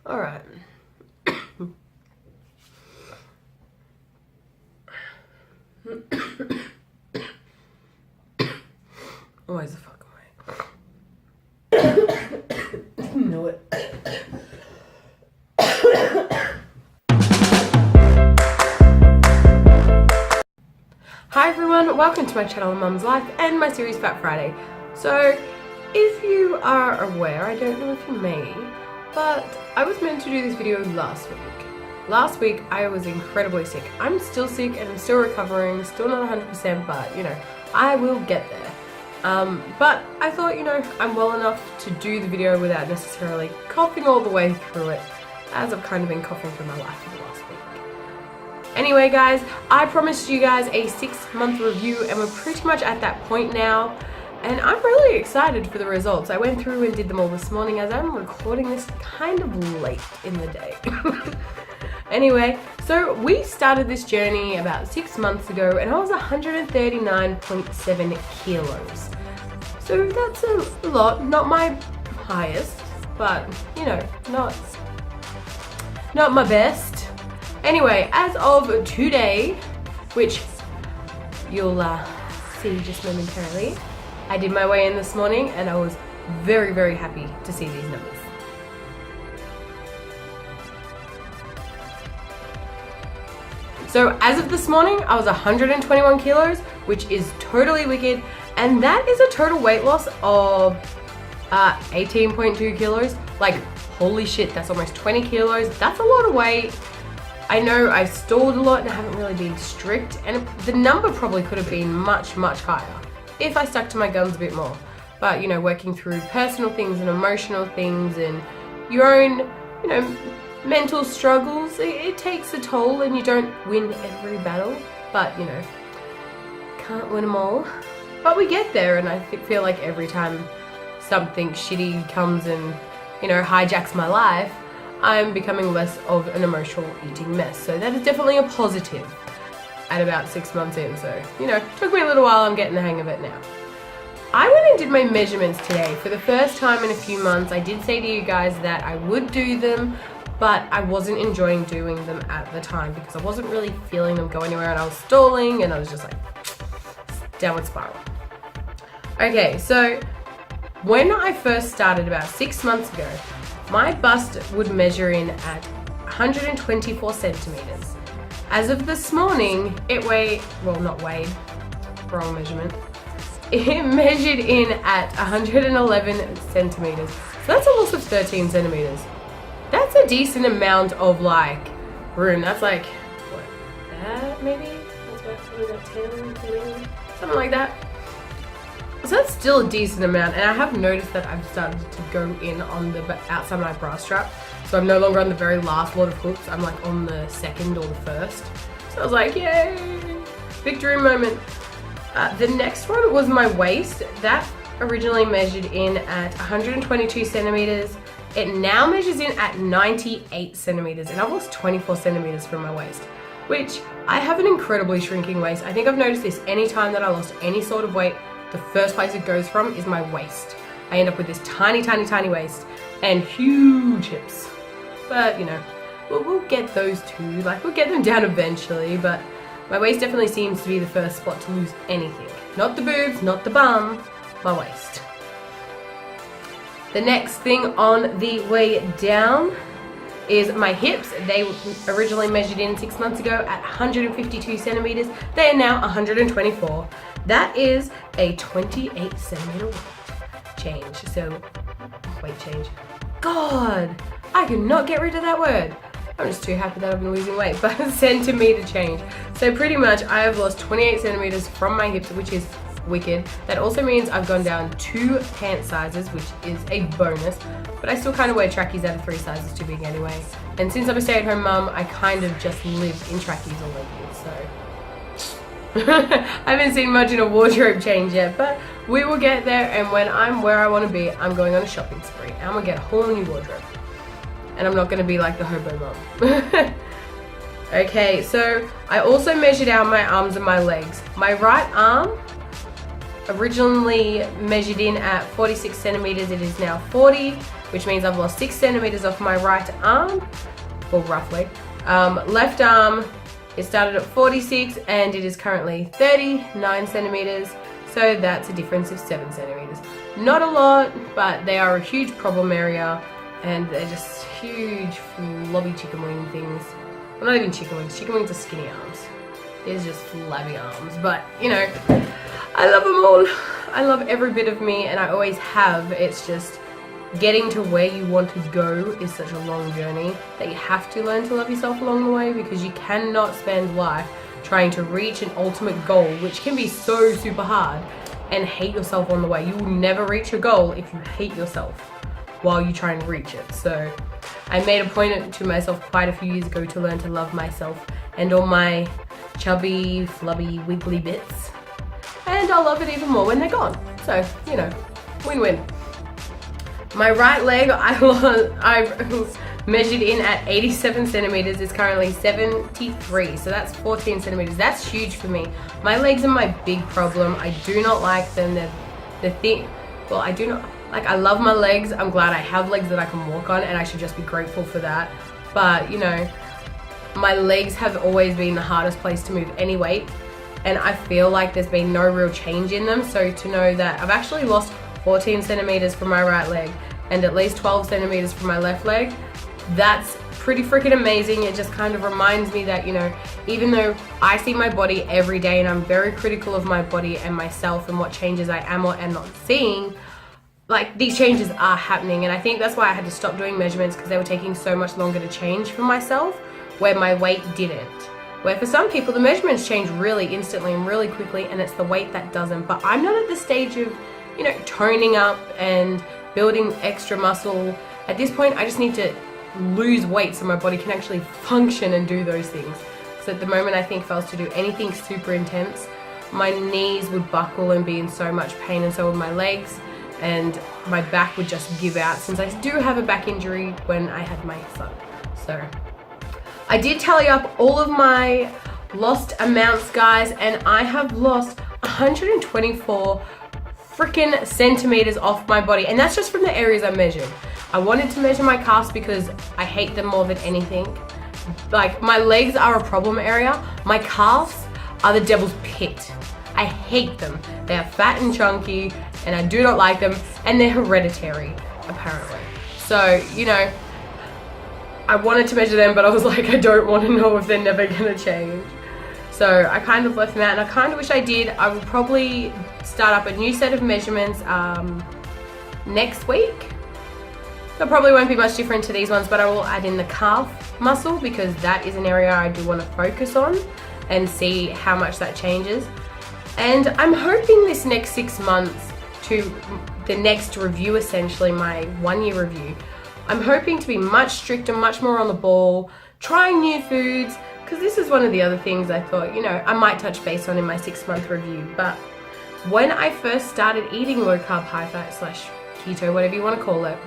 Alright. Always the fucking way. Knew it. Hi everyone, welcome to my channel Mum's Life and my series Fat Friday. So, if you are aware, I don't know if you may, but I was meant to do this video last week. Last week I was incredibly sick. I'm still sick and I'm still recovering, still not 100%, but you know, I will get there. But I thought, you know, I'm well enough to do the video without necessarily coughing all the way through it, as I've kind of been coughing through my life for the last week. Anyway guys, I promised you guys a 6-month review and we're pretty much at that point now. And I'm really excited for the results. I went through and did them all this morning as I'm recording this kind of late in the day. Anyway, so we started this journey about 6 months ago and I was 139.7 kilos. So that's a lot, not my highest, but you know, not my best. Anyway, as of today, which you'll see just momentarily, I did my weigh in this morning and I was very, very happy to see these numbers. So as of this morning, I was 121 kilos, which is totally wicked. And that is a total weight loss of 18.2 kilos. Like, holy shit, that's almost 20 kilos. That's a lot of weight. I know I've stalled a lot and I haven't really been strict. And the number probably could have been much, much higher if I stuck to my guns a bit more. But, you know, working through personal things and emotional things and your own, you know, mental struggles, it takes a toll and you don't win every battle. But, you know, can't win them all. But we get there, and I feel like every time something shitty comes and, you know, hijacks my life, I'm becoming less of an emotional eating mess. So that is definitely a positive at about 6 months in. So, you know, it took me a little while. I'm getting the hang of it now. I went and did my measurements today. For the first time in a few months, I did say to you guys that I would do them, but I wasn't enjoying doing them at the time because I wasn't really feeling them go anywhere and I was stalling and I was just like, downward spiral. Okay, so when I first started about 6 months ago, my bust would measure in at 124 centimeters. As of this morning, it weighed, well, not weighed, wrong measurement. It measured in at 111 centimeters. So that's a loss of 13 centimeters. That's a decent amount of like room. That's like, what, that maybe? That's about 10, 13, something like that. So that's still a decent amount, and I have noticed that I've started to go in on the outside my bra strap. So I'm no longer on the very last lot of hooks. I'm like on the second or the first. So I was like, yay, victory moment. The next one was my waist. That originally measured in at 122 centimeters. It now measures in at 98 centimeters, and I've lost 24 centimeters from my waist, which I have an incredibly shrinking waist. I think I've noticed this anytime that I lost any sort of weight, the first place it goes from is my waist. I end up with this tiny, tiny, tiny waist and huge hips. But, you know, we'll get those too. Like, we'll get them down eventually, but my waist definitely seems to be the first spot to lose anything. Not the boobs, not the bum, my waist. The next thing on the way down is my hips. They originally measured in 6 months ago at 152 centimeters. They are now 124. That is a 28 centimeter weight change. So, weight change. God, I could not get rid of that word. I'm just too happy that I've been losing weight, but centimeter change. So pretty much I have lost 28 centimeters from my hips, which is wicked. That also means I've gone down 2 pant sizes, which is a bonus, but I still kind of wear trackies out of 3 sizes too big anyway. And since I'm a stay-at-home mum, I kind of just live in trackies or leggings, so I haven't seen much in a wardrobe change yet, but we will get there, and when I'm where I want to be, I'm going on a shopping spree. I'm gonna get a whole new wardrobe. And I'm not gonna be like the hobo mum. Okay, so I also measured out my arms and my legs. My right arm originally measured in at 46 centimeters, it is now 40, which means I've lost 6 centimeters off my right arm, well, roughly. Left arm, it started at 46 and it is currently 39 centimeters, so that's a difference of 7 centimeters. Not a lot, but they are a huge problem area, and they're just huge flabby chicken wing things. Well, not even chicken wings are skinny arms. These are just flabby arms, but you know, I love them all. I love every bit of me, and I always have. It's just getting to where you want to go is such a long journey that you have to learn to love yourself along the way, because you cannot spend life trying to reach an ultimate goal, which can be so super hard, and hate yourself on the way. You will never reach your goal if you hate yourself while you try and reach it. So I made a point to myself quite a few years ago to learn to love myself and all my chubby, flubby, wiggly bits, and I'll love it even more when they're gone. So, you know, win-win. My right leg, I measured in at 87 centimeters, is currently 73, so that's 14 centimeters. That's huge for me. My legs are my big problem. I do not like them. They're the thing. Well, I do not, like, I love my legs. I'm glad I have legs that I can walk on, and I should just be grateful for that. But, you know, my legs have always been the hardest place to move any weight, and I feel like there's been no real change in them. So to know that I've actually lost 14 centimeters from my right leg and at least 12 centimeters from my left leg, that's pretty freaking amazing. It just kind of reminds me that, you know, even though I see my body every day and I'm very critical of my body and myself and what changes I am or am not seeing, like, these changes are happening. And I think that's why I had to stop doing measurements, because they were taking so much longer to change for myself, where my weight didn't. Where for some people the measurements change really instantly and really quickly, and it's the weight that doesn't. But I'm not at the stage of, you know, toning up and building extra muscle. At this point, I just need to lose weight so my body can actually function and do those things. So at the moment, I think if I was to do anything super intense, my knees would buckle and be in so much pain, and so would my legs, and my back would just give out, since I do have a back injury when I had my son. So I did tally up all of my lost amounts, guys, and I have lost 124 freaking centimeters off my body, and that's just from the areas I measured. I wanted to measure my calves because I hate them more than anything. Like, my legs are a problem area. My calves are the devil's pit. I hate them. They are fat and chunky, and I do not like them, and they're hereditary, apparently. So, you know, I wanted to measure them, but I was like, I don't want to know if they're never gonna change. So I kind of left them out, and I kind of wish I did. I will probably start up a new set of measurements next week. So it probably won't be much different to these ones, but I will add in the calf muscle, because that is an area I do want to focus on and see how much that changes. And I'm hoping this next 6 months to the next review, essentially my 1-year review, I'm hoping to be much stricter, much more on the ball, trying new foods, because this is one of the other things I thought, you know, I might touch base on in my 6-month review. But when I first started eating low carb, high fat / keto, whatever you want to call it,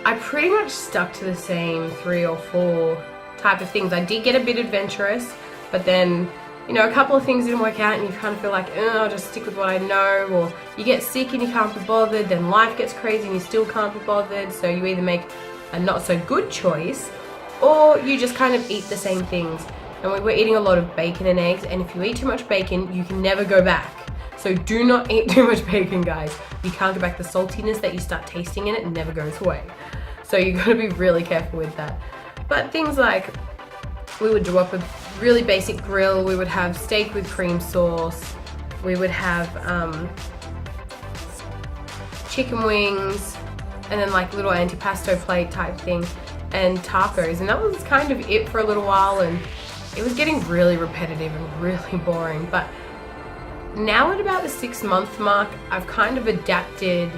I pretty much stuck to the same 3 or 4 type of things. I did get a bit adventurous, but then, you know, a couple of things didn't work out, and you kind of feel like, I'll just stick with what I know. Or you get sick and you can't be bothered, then life gets crazy and you still can't be bothered. So you either make a not so good choice, or you just kind of eat the same things. And we were eating a lot of bacon and eggs, and if you eat too much bacon, you can never go back. So do not eat too much bacon, guys. You can't go back. The saltiness that you start tasting in it never goes away. So you gotta be really careful with that. But things like, we would do up a really basic grill. We would have steak with cream sauce. We would have chicken wings, and then like little antipasto plate type thing, and tacos. And that was kind of it for a little while, and it was getting really repetitive and really boring. But now at about the 6-month mark, I've kind of adapted,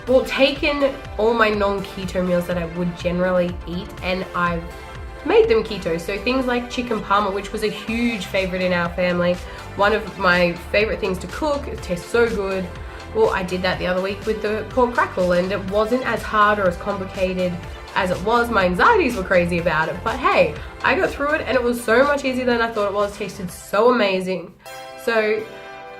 well, taken all my non-keto meals that I would generally eat, and I've made them keto. So things like chicken parma, which was a huge favorite in our family, one of my favorite things to cook. It tastes so good. Well, I did that the other week with the pork crackle, and it wasn't as hard or as complicated as it was. My anxieties were crazy about it, but hey, I got through it, and it was so much easier than I thought it was. It tasted so amazing. So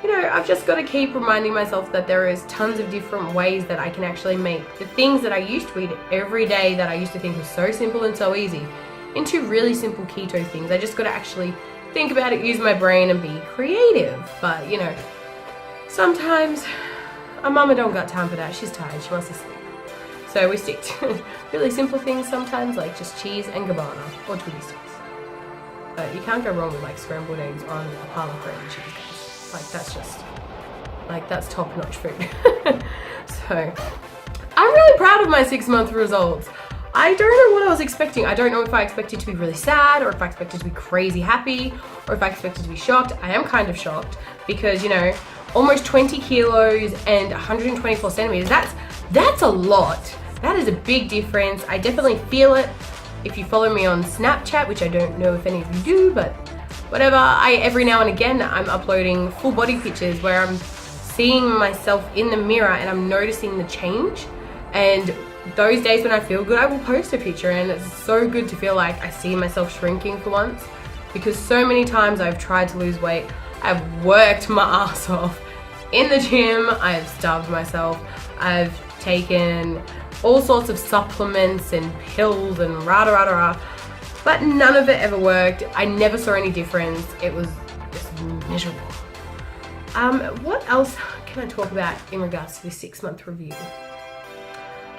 you know, I've just got to keep reminding myself that there is tons of different ways that I can actually make the things that I used to eat every day that I used to think was so simple and so easy into really simple keto things. I just got to actually think about it, use my brain and be creative. But, you know, sometimes our mama don't got time for that. She's tired, she wants to sleep. So we stick to really simple things sometimes, like just cheese and Gabbana or Twiggy sticks. But you can't go wrong with like scrambled eggs on a pile of bread and cheese, guys. Like that's just, like that's top-notch food. So I'm really proud of my 6-month results. I don't know what I was expecting. I don't know if I expected to be really sad, or if I expected to be crazy happy, or if I expected to be shocked. I am kind of shocked because, you know, almost 20 kilos and 124 centimeters, that's a lot. That is a big difference. I definitely feel it. If you follow me on Snapchat, which I don't know if any of you do, but whatever, every now and again I'm uploading full body pictures where I'm seeing myself in the mirror and I'm noticing the change. And those days when I feel good, I will post a picture, and it's so good to feel like I see myself shrinking for once, because so many times I've tried to lose weight, I've worked my ass off in the gym, I've starved myself, I've taken all sorts of supplements and pills and rah, but none of it ever worked. I never saw any difference. It was just miserable. What else can I talk about in regards to this 6-month review?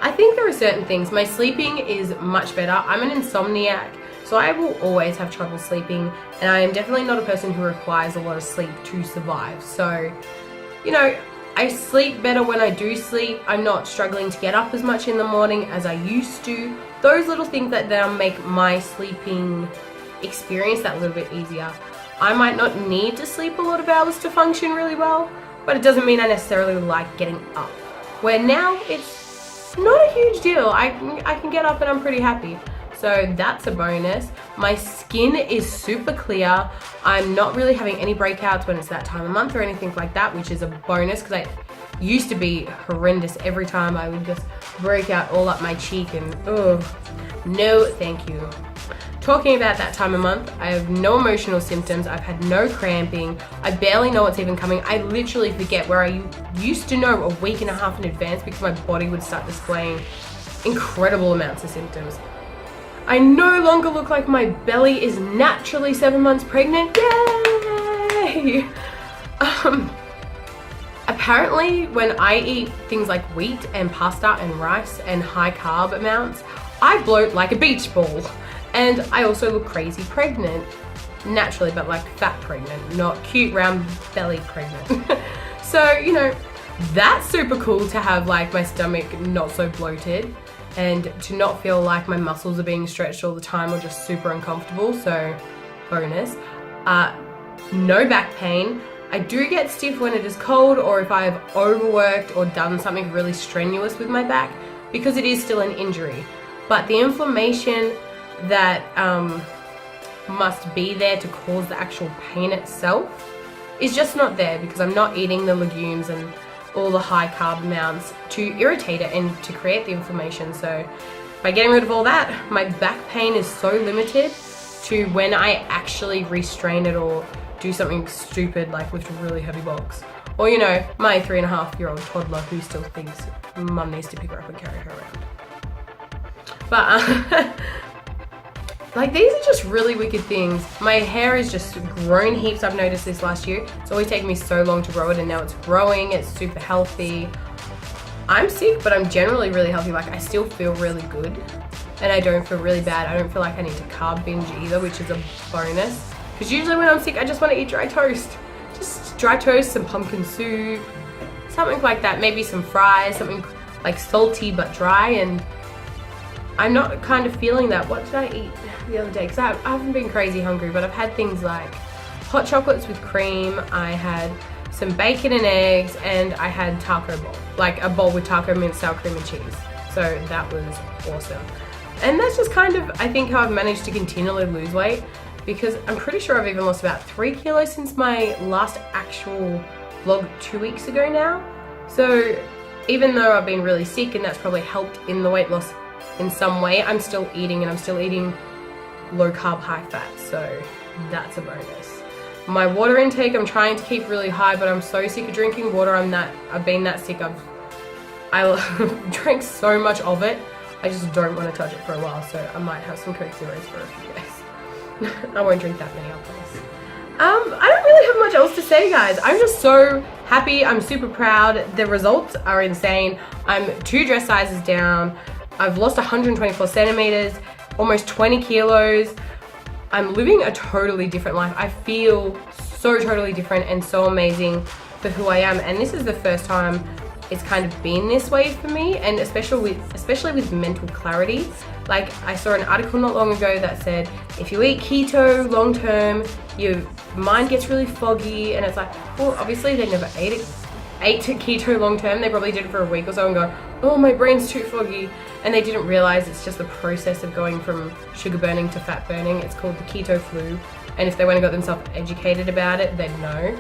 I think there are certain things. My sleeping is much better. I'm an insomniac, so I will always have trouble sleeping, and I am definitely not a person who requires a lot of sleep to survive. So, you know, I sleep better when I do sleep. I'm not struggling to get up as much in the morning as I used to. Those little things that now make my sleeping experience that little bit easier. I might not need to sleep a lot of hours to function really well, but it doesn't mean I necessarily like getting up. Where now it's not a huge deal. I can get up and I'm pretty happy. So that's a bonus. My skin is super clear. I'm not really having any breakouts when it's that time of month or anything like that, which is a bonus, because I used to be horrendous. Every time I would just break out all up my cheek, and no thank you. Talking about that time of month, I have no emotional symptoms. I've had no cramping. I barely know what's even coming. I literally forget where I used to know a week and a half in advance, because my body would start displaying incredible amounts of symptoms. I no longer look like my belly is naturally 7 months pregnant. Yay! Apparently, when I eat things like wheat and pasta and rice and high carb amounts, I bloat like a beach ball. And I also look crazy pregnant, naturally, but like fat pregnant, not cute round belly pregnant. So, you know, that's super cool to have like my stomach not so bloated, and to not feel like my muscles are being stretched all the time or just super uncomfortable. So bonus. No back pain. I do get stiff when it is cold, or if I've overworked or done something really strenuous with my back, because it is still an injury. But the inflammation that must be there to cause the actual pain itself is just not there, because I'm not eating the legumes and all the high carb amounts to irritate it and to create the inflammation. So by getting rid of all that, my back pain is so limited to when I actually restrain it or do something stupid like lift a really heavy box, or, you know, my 3.5-year-old toddler who still thinks mum needs to pick her up and carry her around. But like, these are just really wicked things. My hair is just grown heaps. I've noticed this last year. It's always taken me so long to grow it, and now it's growing. It's super healthy. I'm sick, but I'm generally really healthy. Like, I still feel really good, and I don't feel really bad. I don't feel like I need to carb binge either, which is a bonus. Because usually when I'm sick, I just want to eat dry toast. Just dry toast, some pumpkin soup, something like that. Maybe some fries, something like salty but dry, and I'm not kind of feeling that. What did I eat the other day? Because I haven't been crazy hungry, but I've had things like hot chocolates with cream. I had some bacon and eggs, and I had taco bowl, like a bowl with taco, minced sour cream and cheese. So that was awesome. And that's just kind of, I think, how I've managed to continually lose weight, because I'm pretty sure I've even lost about 3 kilos since my last actual vlog 2 weeks ago now. So even though I've been really sick, and that's probably helped in the weight loss in some way, I'm still eating, and I'm still eating low carb, high fat, so that's a bonus. My water intake, I'm trying to keep really high, but I'm so sick of drinking water. I've been that sick. I drank so much of it. I just don't want to touch it for a while, so I might have some Coke Zeros for a few days. I won't drink that many, I promise. I don't really have much else to say, guys. I'm just so happy. I'm super proud. The results are insane. I'm 2 dress sizes down. I've lost 124 centimeters, almost 20 kilos. I'm living a totally different life. I feel so totally different and so amazing for who I am. And this is the first time it's kind of been this way for me, and especially with mental clarity. Like, I saw an article not long ago that said, if you eat keto long term, your mind gets really foggy, and it's like, well, obviously they never ate keto long term. They probably did it for a week or so and go, oh, my brain's too foggy. And they didn't realize it's just the process of going from sugar burning to fat burning. It's called the keto flu. And if they went and got themselves educated about it, they'd know.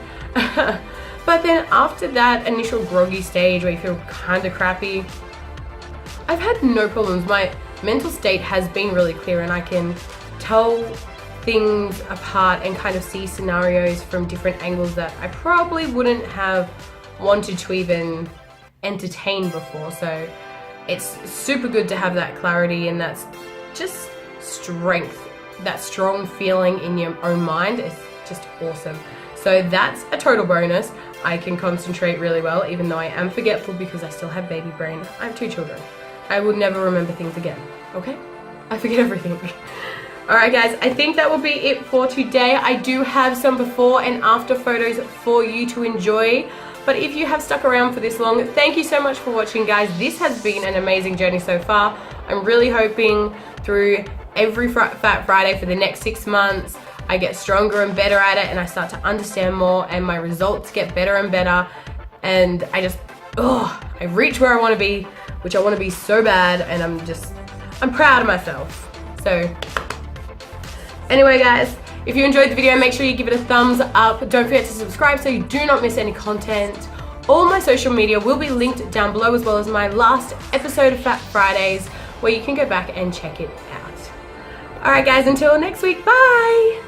But then after that initial groggy stage where you feel kind of crappy, I've had no problems. My mental state has been really clear, and I can tell things apart and kind of see scenarios from different angles that I probably wouldn't have wanted to even entertain before. So it's super good to have that clarity, and that's just strength. That strong feeling in your own mind is just awesome. So that's a total bonus. I can concentrate really well, even though I am forgetful because I still have baby brain. I have 2 children. I will never remember things again, okay? I forget everything. Alright guys, I think that will be it for today. I do have some before and after photos for you to enjoy. But if you have stuck around for this long, thank you so much for watching, guys. This has been an amazing journey so far. I'm really hoping through every Fat Friday for the next 6 months, I get stronger and better at it, and I start to understand more, and my results get better and better, and I reach where I want to be, which I want to be so bad, and I'm proud of myself. So anyway, guys, if you enjoyed the video, make sure you give it a thumbs up. Don't forget to subscribe so you do not miss any content. All my social media will be linked down below, as well as my last episode of Fat Fridays, where you can go back and check it out. Alright guys, until next week, bye!